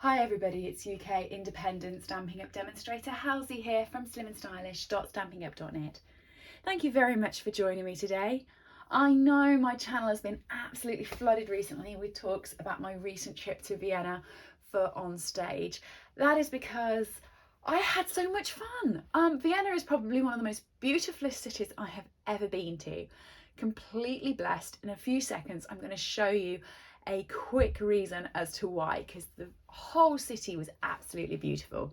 Hi everybody, it's UK independent Stampin' Up demonstrator Helzie here from slimandstylish.stampinup.net. Thank you very much for joining me today. I know my channel has been absolutely flooded recently with talks about my recent trip to Vienna for Onstage. That is because I had so much fun. Vienna is probably one of the most beautifulest cities I have ever been to. Completely blessed. In a few seconds I'm going to show you a quick reason as to why, because the whole city was absolutely beautiful.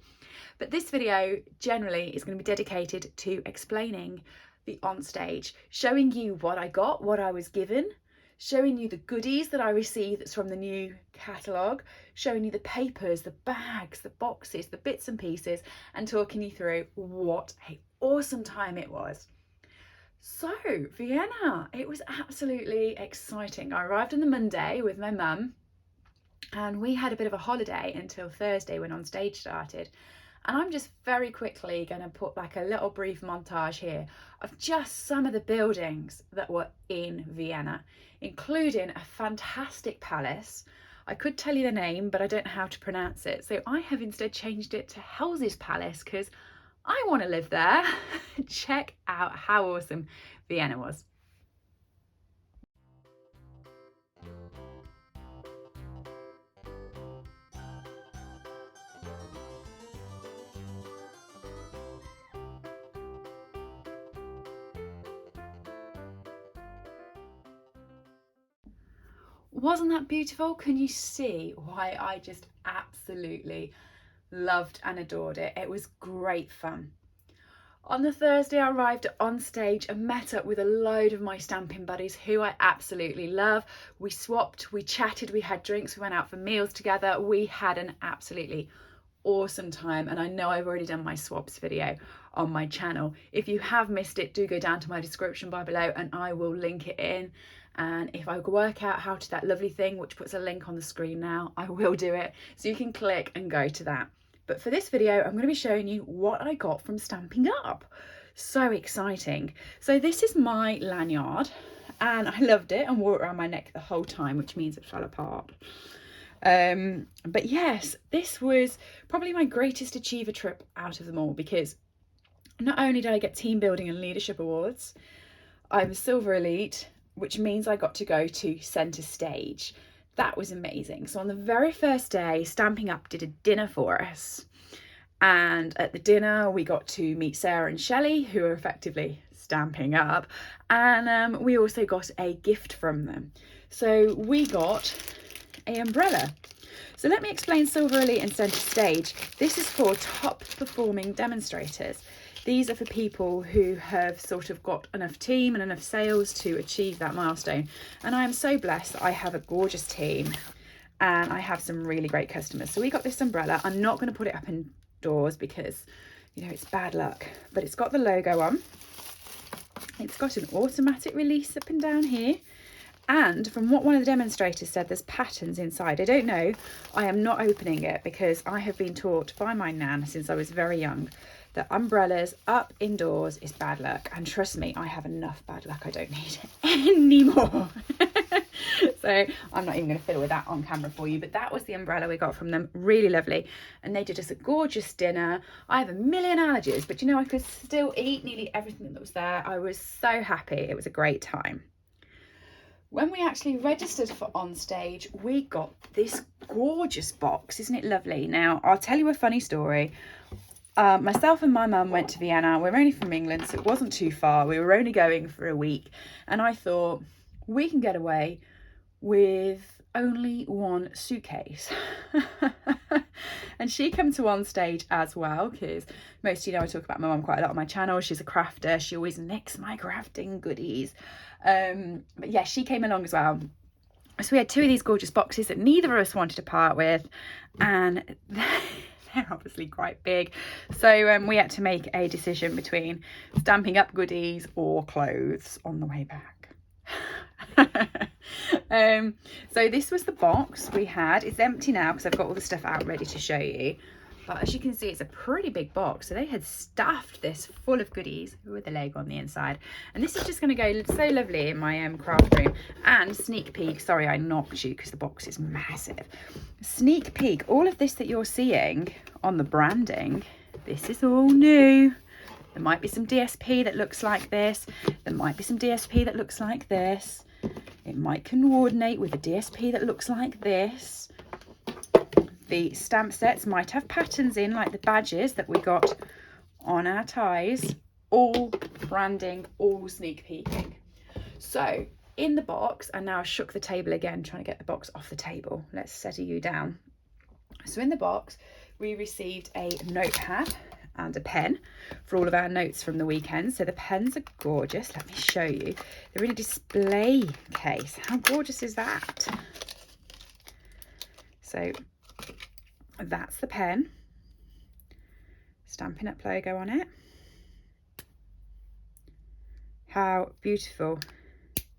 But this video generally is going to be dedicated to explaining the Onstage, showing you what I got, what I was given, showing you the goodies that I received that's from the new catalogue, showing you the papers, the bags, the boxes, the bits and pieces, and talking you through what an awesome time it was. So, Vienna, it was absolutely exciting. I arrived on the Monday with my mum and we had a bit of a holiday until Thursday when Onstage started. And I'm just very quickly going to put like a little brief montage here of just some of the buildings that were in Vienna, including a fantastic palace. I could tell you the name, but I don't know how to pronounce it. So I have instead changed it to Helzie's Palace because I want to live there. Check out how awesome Vienna was. Wasn't that beautiful? Can you see why I just absolutely loved and adored it? It was great fun. On the Thursday, I arrived at Onstage and met up with a load of my Stampin' buddies who I absolutely love. We swapped, we chatted, we had drinks, we went out for meals together. We had an absolutely awesome time, and I know I've already done my swaps video on my channel. If you have missed it, do go down to my description bar below and I will link it in. And if I work out how to that lovely thing, which puts a link on the screen now, I will do it. So you can click and go to that. But for this video, I'm going to be showing you what I got from Stampin' Up. So exciting. So this is my lanyard and I loved it and wore it around my neck the whole time, which means it fell apart. But yes, this was probably my greatest achiever trip out of them all, because not only did I get team building and leadership awards, I'm Silver Elite, which means I got to go to centre stage. That was amazing. So on the very first day, Stampin' Up did a dinner for us. And at the dinner, we got to meet Sarah and Shelley, who are effectively Stampin' Up. And we also got a gift from them. So we got an umbrella. So let me explain Silver Elite and centre stage. This is for top performing demonstrators. These are for people who have sort of got enough team and enough sales to achieve that milestone. And I am so blessed that I have a gorgeous team and I have some really great customers. So we got this umbrella. I'm not going to put it up indoors because, you know, it's bad luck, but it's got the logo on. It's got an automatic release up and down here. And from what one of the demonstrators said, there's patterns inside. I don't know. I am not opening it because I have been taught by my nan since I was very young that umbrellas up indoors is bad luck. And trust me, I have enough bad luck. I don't need it anymore. So I'm not even going to fiddle with that on camera for you. But that was the umbrella we got from them. Really lovely. And they did us a gorgeous dinner. I have a million allergies, but you know, I could still eat nearly everything that was there. I was so happy. It was a great time. When we actually registered for Onstage, we got this gorgeous box. Isn't it lovely? Now, I'll tell you a funny story. Myself and my mum went to Vienna. We're only from England, so it wasn't too far. We were only going for a week. And I thought, we can get away with only one suitcase. And she came to Onstage as well, because most of you know I talk about my mum quite a lot on my channel. She's a crafter. She always nicks my crafting goodies. But yeah, she came along as well. So we had two of these gorgeous boxes that neither of us wanted to part with, and they're obviously quite big. So we had to make a decision between Stampin' Up goodies or clothes on the way back. So this was the box we had. It's empty now because I've got all the stuff out ready to show you. But as you can see, it's a pretty big box. So they had stuffed this full of goodies with a Lego on the inside. And this is just going to go so lovely in my craft room. And sneak peek, sorry I knocked you because the box is massive. Sneak peek, all of this that you're seeing on the branding, this is all new. There might be some DSP that looks like this. There might be some DSP that looks like this. It might coordinate with a DSP that looks like this. The stamp sets might have patterns in, like the badges that we got on our ties. All branding, all sneak peeking. So in the box, and now I shook the table again, trying to get the box off the table. Let's settle you down. So in the box, we received a notepad and a pen for all of our notes from the weekend. So the pens are gorgeous. Let me show you. They're in a display case. How gorgeous is that? So that's the pen. Stampin' Up logo on it. How beautiful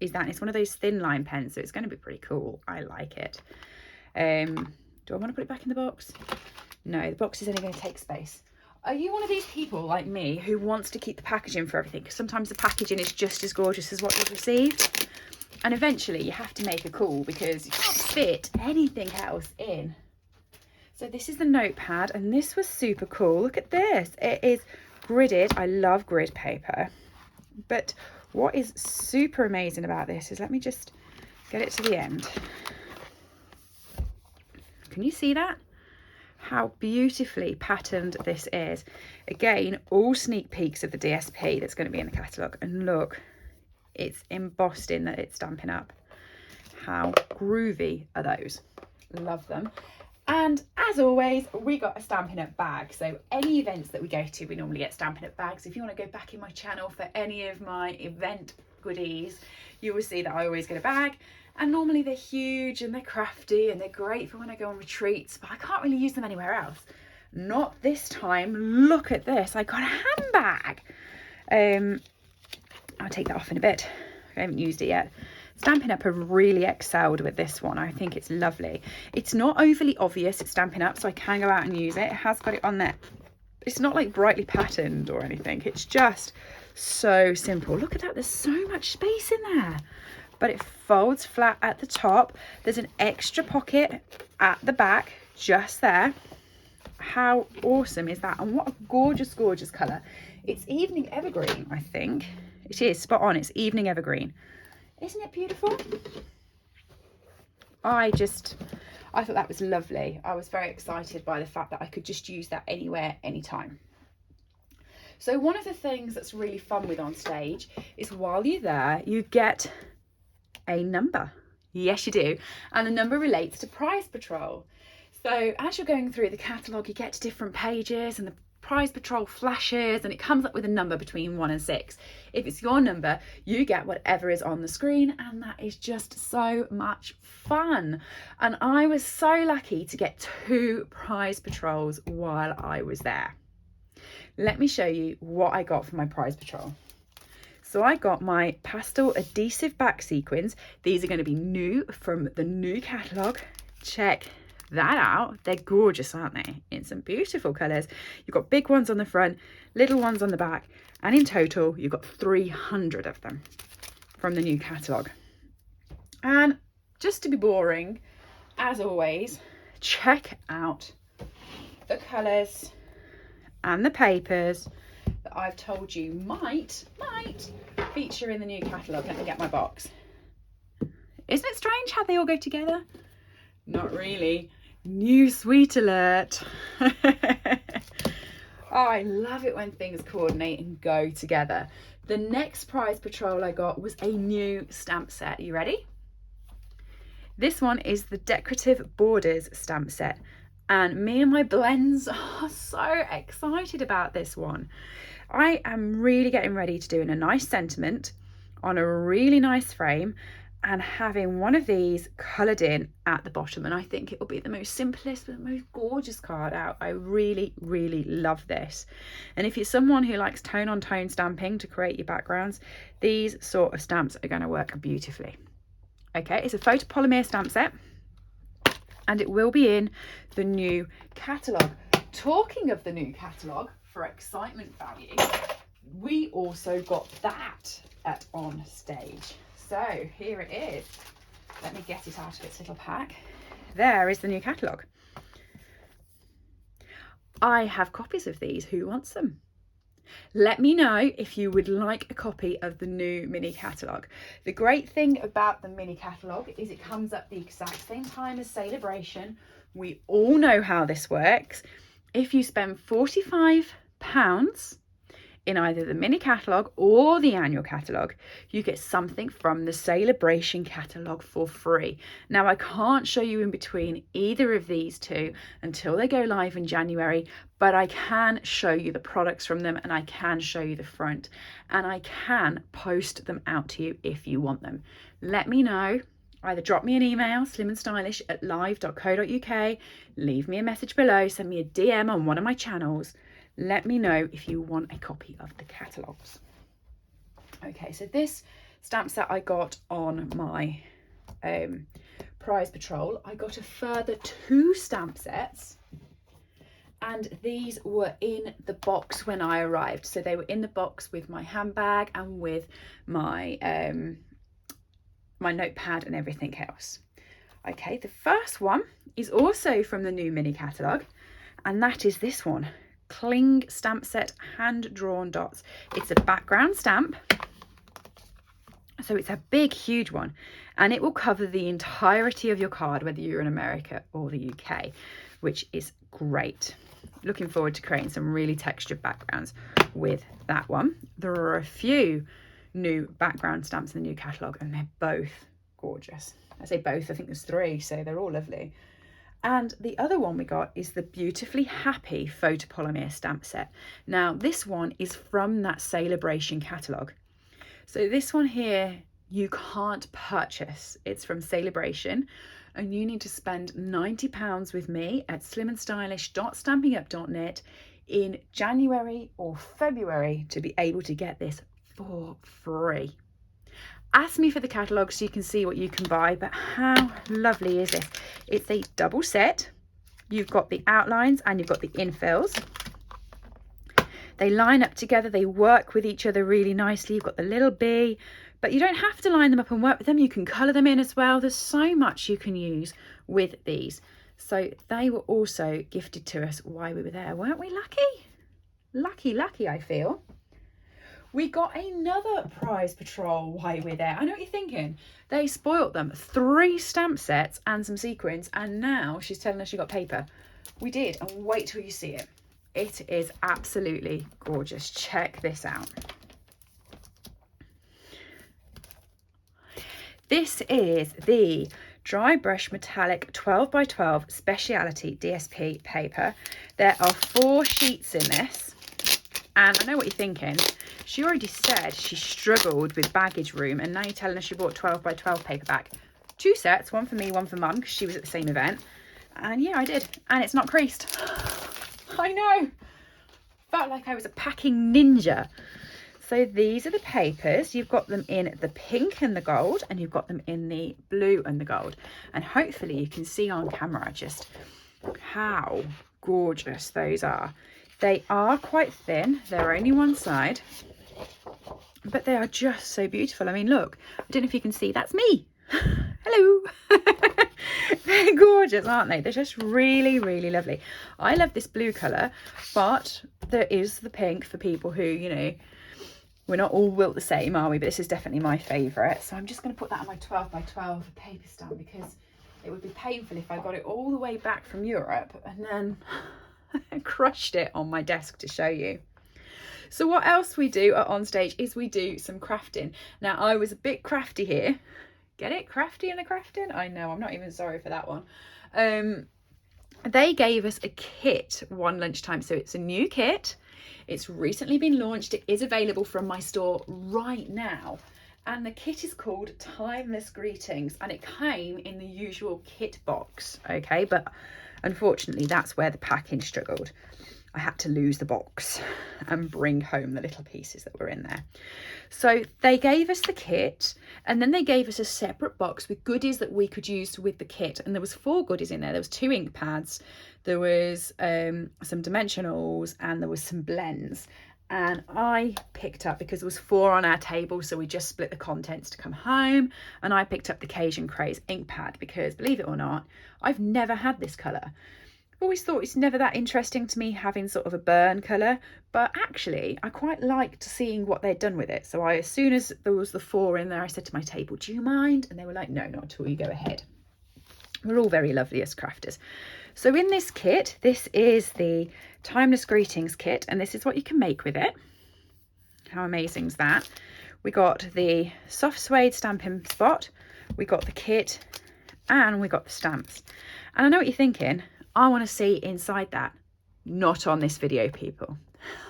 is that? It's one of those thin line pens, so it's going to be pretty cool. I like it. Do I want to put it back in the box? No, the box is only going to take space. Are you one of these people like me who wants to keep the packaging for everything? Because sometimes the packaging is just as gorgeous as what you've received. And eventually you have to make a call because you can't fit anything else in. So this is the notepad, and this was super cool. Look at this. It is gridded. I love grid paper. But what is super amazing about this is, let me just get it to the end. Can you see that? How beautifully patterned this is. Again, all sneak peeks of the DSP that's going to be in the catalogue. And look, it's embossed in that it's Stampin' Up. How groovy are those? Love them. And as always, we got a Stampin' Up bag. So any events that we go to, we normally get Stampin' Up bags. If you want to go back in my channel for any of my event goodies, you will see that I always get a bag. And normally they're huge and they're crafty and they're great for when I go on retreats, but I can't really use them anywhere else. Not this time. Look at this. I got a handbag. I'll take that off in a bit. I haven't used it yet. Stampin' Up have really excelled with this one. I think it's lovely. It's not overly obvious it's Stampin' Up, so I can go out and use it. It has got it on there. It's not like brightly patterned or anything. It's just so simple. Look at that. There's so much space in there. But it folds flat at the top. There's an extra pocket at the back, just there. How awesome is that? And what a gorgeous, gorgeous colour. It's evening evergreen, I think. It is, spot on. It's evening evergreen. Isn't it beautiful? I thought that was lovely. I was very excited by the fact that I could just use that anywhere, anytime. So one of the things that's really fun with Onstage is while you're there, you get a number. Yes, you do. And the number relates to Prize Patrol. So as you're going through the catalogue, you get to different pages and the Prize Patrol flashes and it comes up with a number between 1 and 6. If it's your number, you get whatever is on the screen, and that is just so much fun. And I was so lucky to get 2 Prize Patrols while I was there. Let me show you what I got for my Prize Patrol. So I got my pastel adhesive back sequins. These are going to be new from the new catalogue. Check that out. They're gorgeous, aren't they? In some beautiful colours. You've got big ones on the front, little ones on the back, and in total you've got 300 of them from the new catalogue. And just to be boring, as always, check out the colours and the papers that I've told you might feature in the new catalogue. Let me get my box. Isn't it strange how they all go together? Not really. New sweet alert. Oh, I love it when things coordinate and go together. The next Prize Patrol I got was a new stamp set. Are you ready? This one is the Decorative Borders stamp set. And me and my blends are so excited about this one. I am really getting ready to do a nice sentiment on a really nice frame and having one of these coloured in at the bottom. And I think it will be the most simplest but the most gorgeous card out. I really, really love this. And if you're someone who likes tone on tone stamping to create your backgrounds, these sort of stamps are going to work beautifully. Okay, it's a photopolymer stamp set. And it will be in the new catalogue. Talking of the new catalogue, for excitement value, we also got that at Onstage. So here it is. Let me get it out of its little pack. There is the new catalogue. I have copies of these. Who wants them? Let me know if you would like a copy of the new mini catalogue. The great thing about the mini catalogue is it comes at the exact same time as Celebration. We all know how this works. If you spend £45 in either the mini catalogue or the annual catalogue, you get something from the Celebration catalogue for free. Now, I can't show you in between either of these two until they go live in January, but I can show you the products from them, and I can show you the front, and I can post them out to you if you want them. Let me know. Either drop me an email, slimandstylish@live.co.uk, leave me a message below, send me a DM on one of my channels. Let me know if you want a copy of the catalogues. Okay, so this stamp set I got on my prize patrol. I got a further 2 stamp sets, and these were in the box when I arrived. So they were in the box with my handbag and with my my notepad and everything else. Okay, the first one is also from the new mini catalogue, and that is this one. Cling stamp set, hand drawn dots. It's a background stamp, so it's a big huge one, and it will cover the entirety of your card, whether you're in America or the UK, which is great. Looking forward to creating some really textured backgrounds with that one. There are a few new background stamps in the new catalogue, and they're both gorgeous. I say both, I think there's 3, so they're all lovely. And the other one we got is the Beautifully Happy Photopolymer stamp set. Now, this one is from that Celebration catalogue. So this one here, you can't purchase. It's from Celebration, and you need to spend £90 with me at slimandstylish.stampingup.net in January or February to be able to get this for free. Ask me for the catalogue so you can see what you can buy, but how lovely is this? It's a double set. You've got the outlines and you've got the infills. They line up together, they work with each other really nicely. You've got the little bee, but you don't have to line them up and work with them. You can colour them in as well. There's so much you can use with these. So they were also gifted to us while we were there. Weren't we lucky? Lucky, I feel. We got another prize patrol while we're there. I know what you're thinking. They spoilt them. 3 stamp sets and some sequins, and now she's telling us she got paper. We did, and wait till you see it. It is absolutely gorgeous. Check this out. This is the Dry Brush Metallic 12x12 Speciality DSP paper. There are 4 sheets in this, and I know what you're thinking. She already said she struggled with baggage room, and now you're telling us she bought 12x12 paperback. 2 sets, one for me, one for Mum, because she was at the same event. And yeah, I did. And it's not creased. I know. Felt like I was a packing ninja. So these are the papers. You've got them in the pink and the gold, and you've got them in the blue and the gold. And hopefully you can see on camera just how gorgeous those are. They are quite thin. They're only one side, but they are just so beautiful. I mean, look, I don't know if you can see, that's me. Hello. They're gorgeous, aren't they? They're just really, really lovely. I love this blue colour, but there is the pink for people who, you know, we're not all built the same, are we? But this is definitely my favourite. So I'm just going to put that on my 12x12 paper stamp, because it would be painful if I got it all the way back from Europe and then crushed it on my desk to show you. So what else we do at Onstage is we do some crafting. Now, I was a bit crafty here. Get it? Crafty in the crafting? I know, I'm not even sorry for that one. They gave us a kit one lunchtime. So it's a new kit. It's recently been launched. It is available from my store right now. And the kit is called Timeless Greetings. And it came in the usual kit box, okay? But unfortunately, that's where the packing struggled. I had to lose the box and bring home the little pieces that were in there. So they gave us the kit, and then they gave us a separate box with goodies that we could use with the kit. And there was 4 goodies in there. There was 2 ink pads, there was some dimensionals, and there was some blends. And I picked up, because there was 4 on our table, so we just split the contents to come home, and I picked up the Cajun Craze ink pad because, believe it or not, I've never had this colour. I've always thought it's never that interesting to me having sort of a burn colour, but actually I quite liked seeing what they'd done with it. So as soon as there was the 4 in there, I said to my table, do you mind? And they were like, no, not at all, you go ahead. We're all very lovely as crafters. So in this kit, this is the Timeless Greetings kit, and this is what you can make with it. How amazing is that? We got the soft suede Stampin' spot, we got the kit, and we got the stamps. And I know what you're thinking, I want to see inside that. Not on this video, people.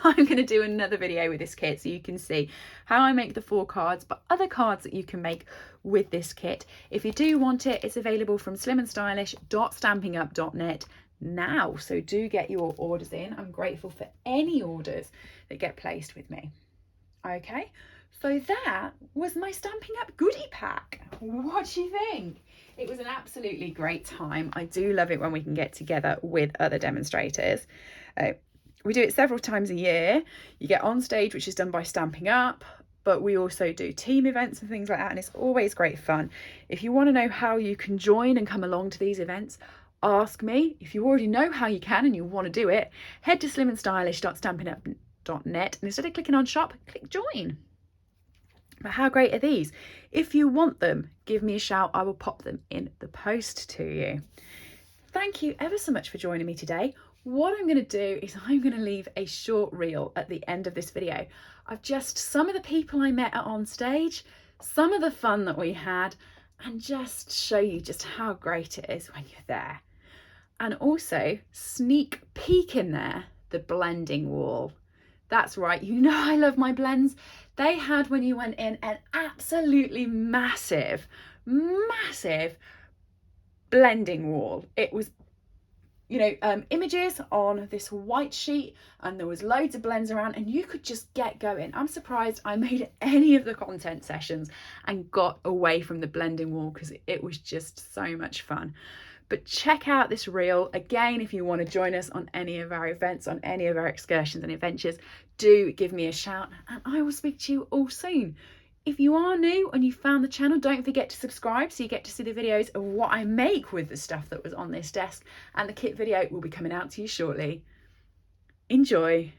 I'm going to do another video with this kit so you can see how I make the 4 cards, but other cards that you can make with this kit. If you do want it, it's available from slimandstylish.stampinup.net now. So do get your orders in. I'm grateful for any orders that get placed with me. Okay, so that was my Stampin' Up goodie pack. What do you think? It was an absolutely great time. I do love it when we can get together with other demonstrators. We do it several times a year. You get Onstage, which is done by Stampin' Up, but we also do team events and things like that, and it's always great fun. If you want to know how you can join and come along to these events, ask me. If you already know how you can and you want to do it, head to slimandstylish.stampinup.net, and instead of clicking on shop, click join. But how great are these? If you want them, give me a shout. I will pop them in the post to you. Thank you ever so much for joining me today. What I'm going to do is I'm going to leave a short reel at the end of this video of just some of the people I met at Onstage, some of the fun that we had, and just show you just how great it is when you're there. And also sneak peek in there, the blending wall. That's right, you know I love my blends. They had, when you went in, an absolutely massive blending wall. It was, you know, images on this white sheet, and there was loads of blends around, and you could just get going. I'm surprised I made any of the content sessions and got away from the blending wall, because it was just so much fun. But check out this reel again if you want to join us on any of our events, on any of our excursions and adventures. Do give me a shout, and I will speak to you all soon. If you are new and you found the channel, don't forget to subscribe so you get to see the videos of what I make with the stuff that was on this desk, and the kit video will be coming out to you shortly. Enjoy.